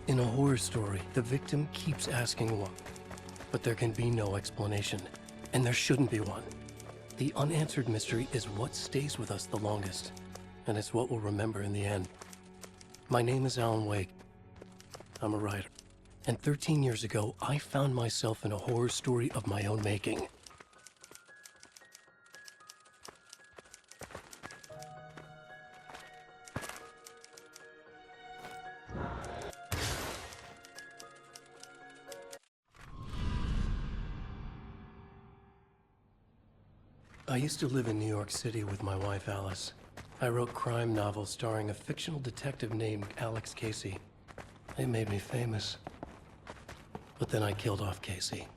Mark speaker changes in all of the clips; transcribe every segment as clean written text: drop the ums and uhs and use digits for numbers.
Speaker 1: In a horror story, the victim keeps asking why, but there can be no explanation, and there shouldn't be one. The unanswered mystery is what stays with us the longest, and it's what we'll remember in the end. My name is Alan Wake. I'm a writer. And 13 years ago, I found myself in a horror story of my own making. I used to live in New York City with my wife, Alice. I wrote crime novels starring a fictional detective named Alex Casey. It made me famous. But then I killed off Casey.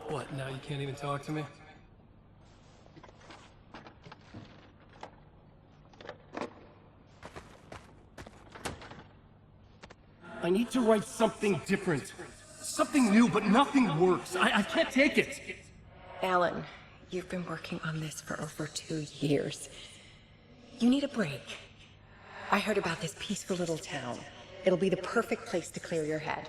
Speaker 1: What, now you can't even talk to me? I need to write something different. Something new, but nothing works. I can't take it.
Speaker 2: Alan, you've been working on this for over 2 years. You need a break. I heard about this peaceful little town. It'll be the perfect place to clear your head.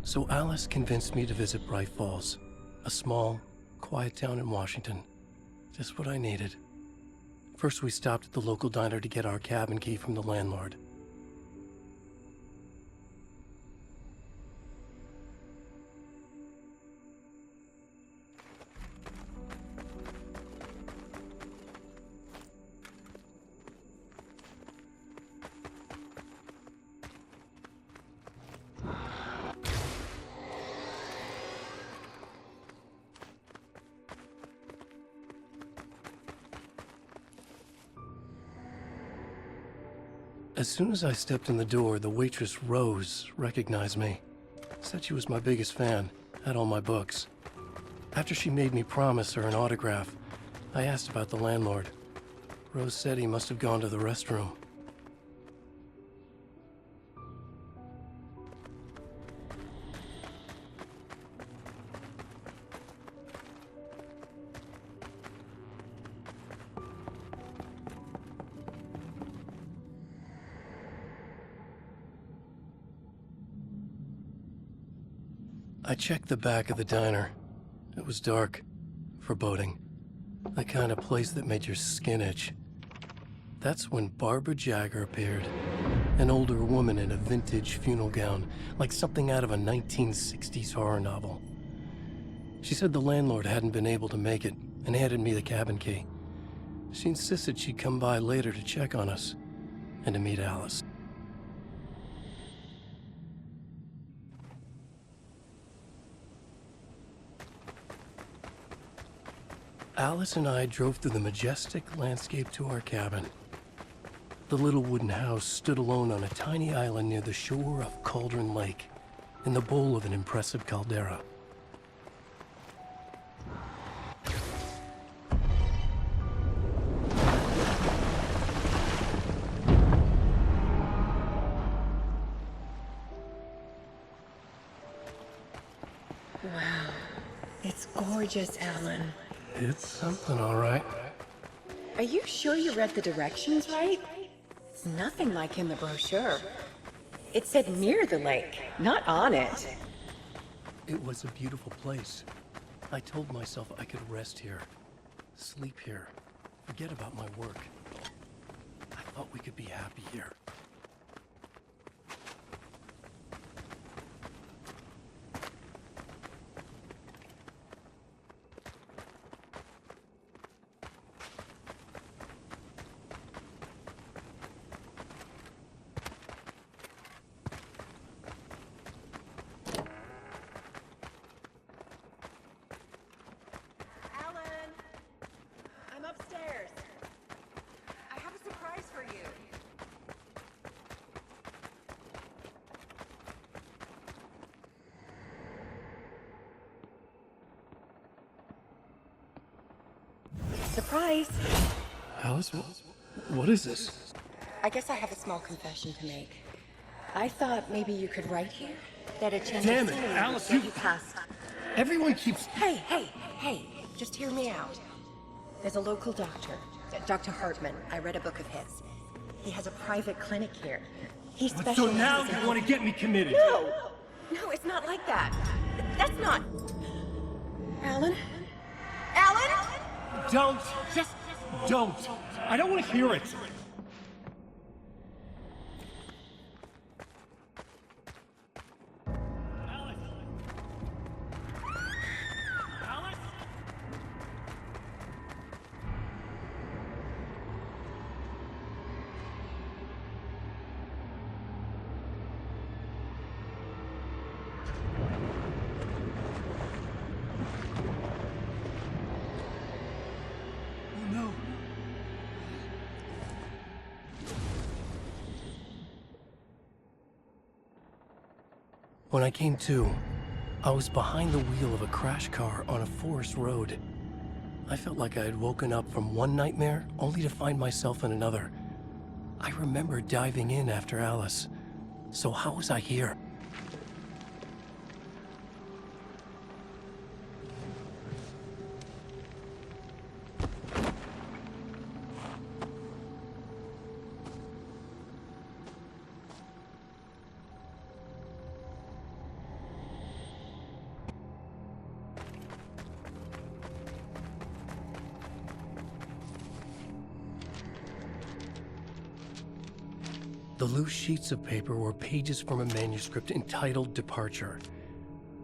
Speaker 1: So Alice convinced me to visit Bright Falls, a small, quiet town in Washington. Just what I needed. First, we stopped at the local diner to get our cabin key from the landlord. As soon as I stepped in the door, the waitress, Rose, recognized me. Said she was my biggest fan, had all my books. After she made me promise her an autograph, I asked about the landlord. Rose said he must have gone to the restroom. I checked the back of the diner. It was dark, foreboding. The kind of place that made your skin itch. That's when Barbara Jagger appeared. An older woman in a vintage funeral gown, like something out of a 1960s horror novel. She said the landlord hadn't been able to make it, and handed me the cabin key. She insisted she'd come by later to check on us, and to meet Alice. Alice and I drove through the majestic landscape to our cabin. The little wooden house stood alone on a tiny island near the shore of Cauldron Lake, in the bowl of an impressive caldera.
Speaker 2: Wow. It's gorgeous, Alan.
Speaker 1: It's something, all right.
Speaker 2: Are you sure you read the directions right? It's nothing like in the brochure. It said near the lake, not on it.
Speaker 1: It was a beautiful place. I told myself I could rest here, sleep here, forget about my work. I thought we could be happy here.
Speaker 2: Surprise!
Speaker 1: Alice, what is this?
Speaker 2: I guess I have a small confession to make. I thought maybe you could write here. That a change
Speaker 1: Damn
Speaker 2: of
Speaker 1: it,
Speaker 2: scenery
Speaker 1: Alice,
Speaker 2: would get
Speaker 1: you-
Speaker 2: you past.
Speaker 1: Everyone keeps...
Speaker 2: Hey, just hear me out. There's a local doctor, Dr. Hartman. I read a book of his. He has a private clinic here. He specializes
Speaker 1: So now
Speaker 2: in...
Speaker 1: you want to get me committed?
Speaker 2: No, it's not like that. That's not... Alan? Alan?
Speaker 1: Don't! Just don't! I don't want to hear it! No. When I came to, I was behind the wheel of a crash car on a forest road. I felt like I had woken up from one nightmare only to find myself in another. I remember diving in after Alice. So how was I here? The loose sheets of paper were pages from a manuscript entitled Departure.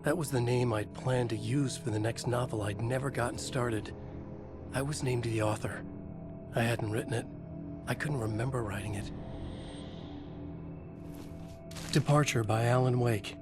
Speaker 1: That was the name I'd planned to use for the next novel I'd never gotten started. I was named the author. I hadn't written it. I couldn't remember writing it. Departure by Alan Wake.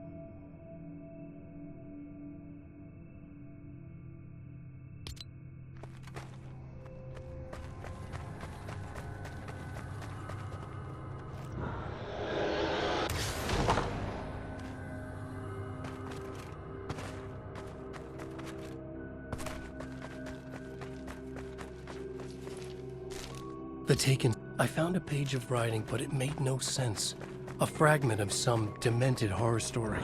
Speaker 1: The Taken. I found a page of writing, but it made no sense. A fragment of some demented horror story.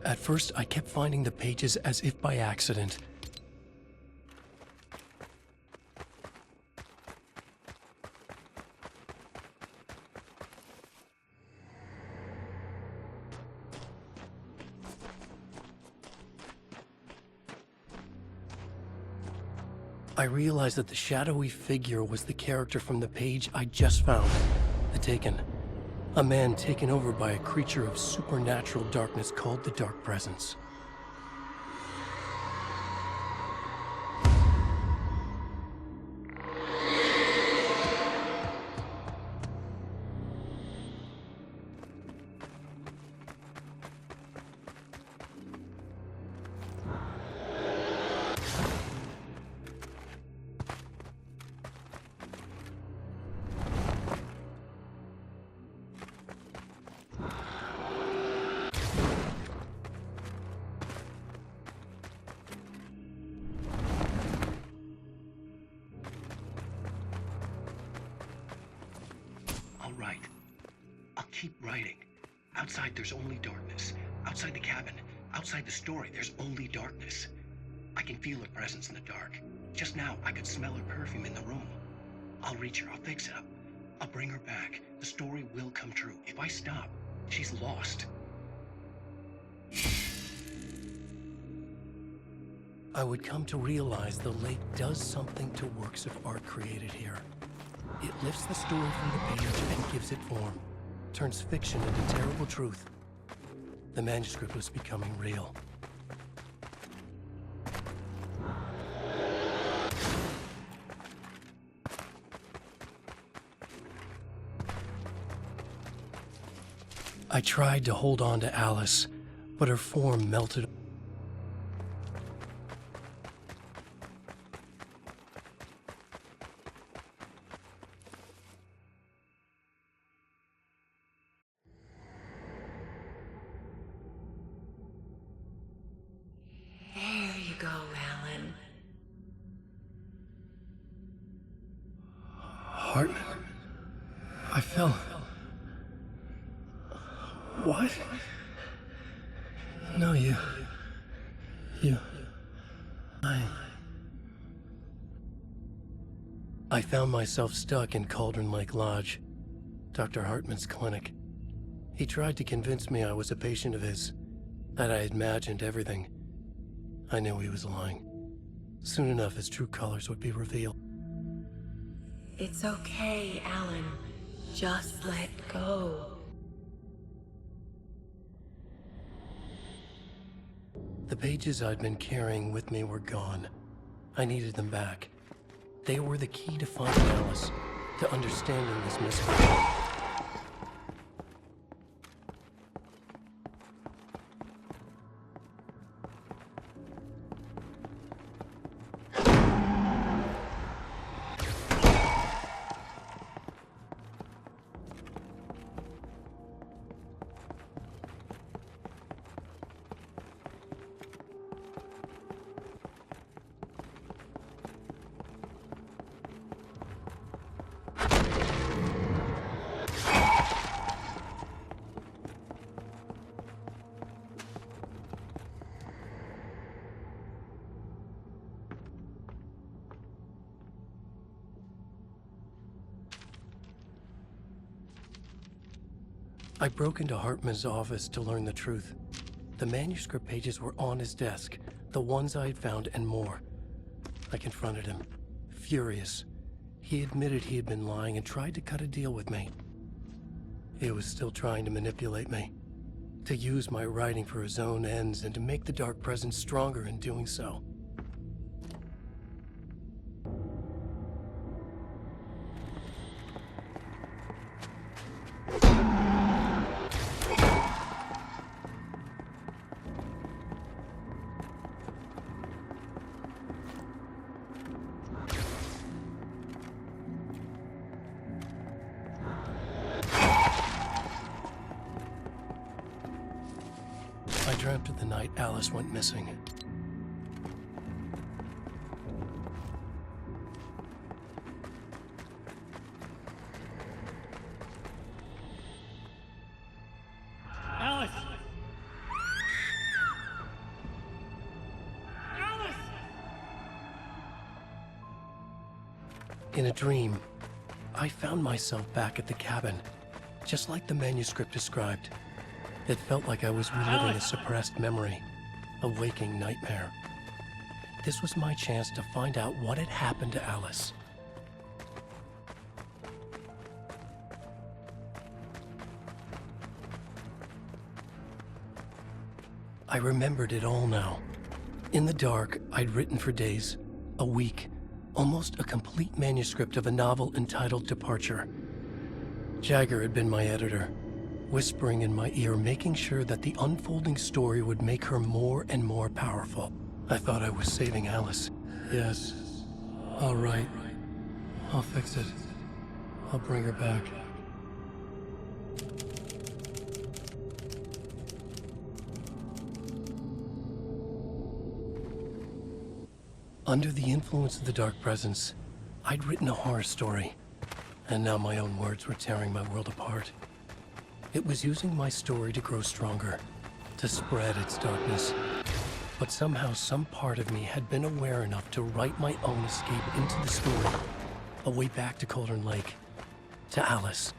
Speaker 1: At first, I kept finding the pages as if by accident. I realized that the shadowy figure was the character from the page I just found. The Taken. A man taken over by a creature of supernatural darkness called the Dark Presence.
Speaker 3: I'll write. I'll keep writing. Outside, there's only darkness. Outside the cabin, outside the story, there's only darkness. I can feel her presence in the dark. Just now, I could smell her perfume in the room. I'll reach her. I'll fix it up. I'll bring her back. The story will come true. If I stop, she's lost.
Speaker 1: I would come to realize the lake does something to works of art created here. It lifts the story from the page and gives it form, turns fiction into terrible truth. The manuscript was becoming real. I tried to hold on to Alice, but her form melted.
Speaker 2: go, Alan.
Speaker 1: Hartman. I fell. What? No, you. I found myself stuck in Cauldron Lake Lodge, Dr. Hartman's clinic. He tried to convince me I was a patient of his, that I had imagined everything. I knew he was lying. Soon enough, his true colors would be revealed.
Speaker 2: It's okay, Alan. Just let go.
Speaker 1: The pages I'd been carrying with me were gone. I needed them back. They were the key to finding Alice, to understanding this mystery. I broke into Hartman's office to learn the truth. The manuscript pages were on his desk, the ones I had found and more. I confronted him, furious. He admitted he had been lying and tried to cut a deal with me. He was still trying to manipulate me, to use my writing for his own ends and to make the Dark Presence stronger in doing so. I dreamt of the night Alice went missing.
Speaker 4: Alice! Alice!
Speaker 1: In a dream, I found myself back at the cabin, just like the manuscript described. It felt like I was reliving a suppressed memory, a waking nightmare. This was my chance to find out what had happened to Alice. I remembered it all now. In the dark, I'd written for days, a week, almost a complete manuscript of a novel entitled Departure. Jagger had been my editor, whispering in my ear, making sure that the unfolding story would make her more and more powerful. I thought I was saving Alice. Yes. All right. I'll fix it. I'll bring her back. Under the influence of the Dark Presence, I'd written a horror story, and now my own words were tearing my world apart. It was using my story to grow stronger, to spread its darkness. But somehow some part of me had been aware enough to write my own escape into the story, a way back to Cauldron Lake, to Alice.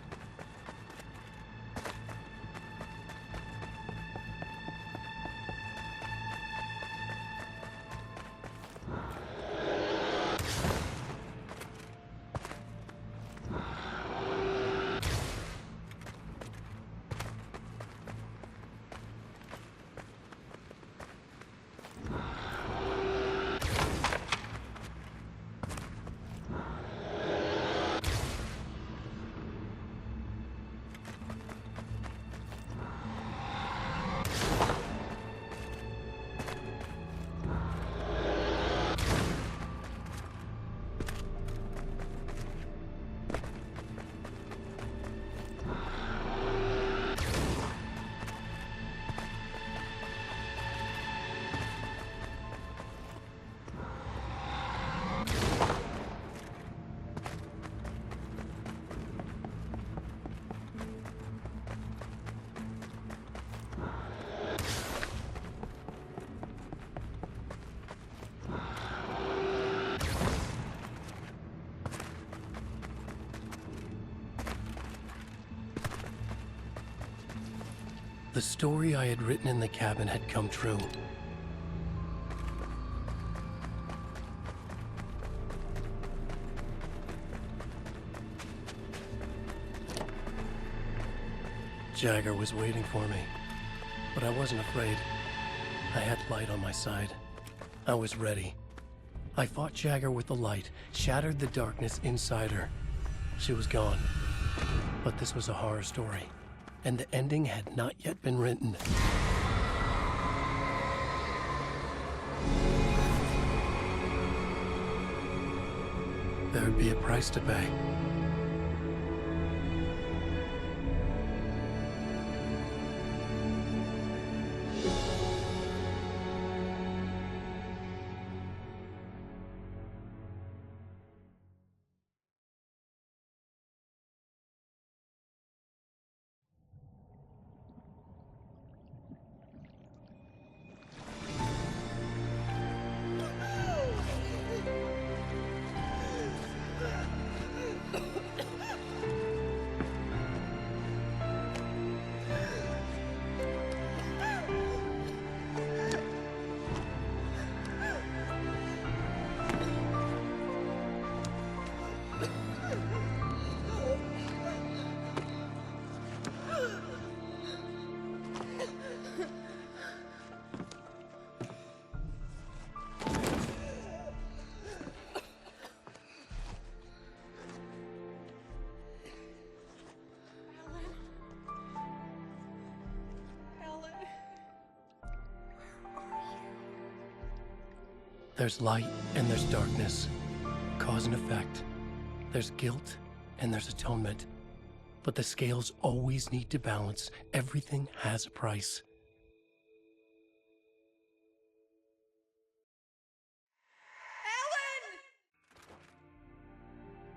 Speaker 1: The story I had written in the cabin had come true. Jagger was waiting for me, but I wasn't afraid. I had light on my side. I was ready. I fought Jagger with the light, shattered the darkness inside her. She was gone. But this was a horror story, and the ending had not yet been written. There'd be a price to pay. There's light and there's darkness, cause and effect. There's guilt and there's atonement. But the scales always need to balance. Everything has a price.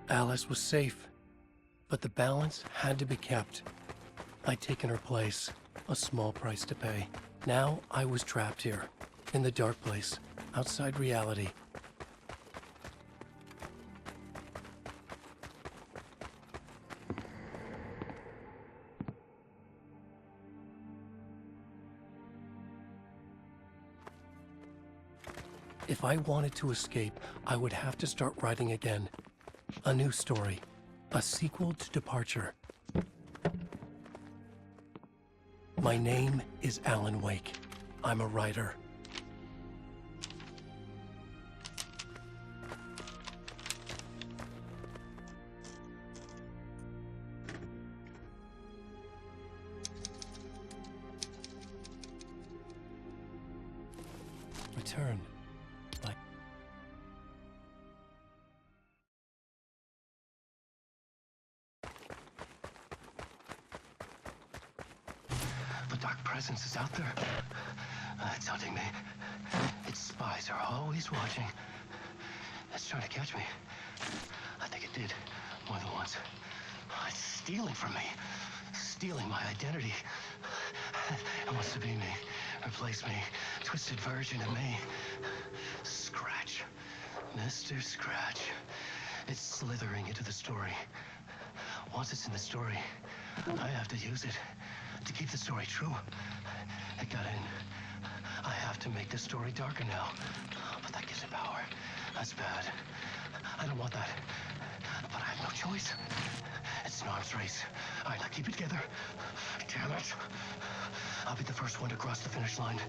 Speaker 1: Alice was safe, but the balance had to be kept. I'd taken her place, a small price to pay. Now I was trapped here, in the dark place, outside reality. If I wanted to escape, I would have to start writing again. A new story. A sequel to Departure. My name is Alan Wake. I'm a writer. Return. Like
Speaker 3: The dark presence is out there. It's hunting me. Its spies are always watching. It's trying to catch me. I think it did more than once. It's stealing from me. Stealing my identity. It wants to be me. Replace me. Twisted version of me. Scratch. Mr. Scratch. It's slithering into the story. Once it's in the story, I have to use it to keep the story true. It got in. I have to make the story darker now. But that gives it power. That's bad. I don't want that. But I have no choice. It's an arms race. All right, now keep it together. Damn it. I'll be the first one to cross the finish line.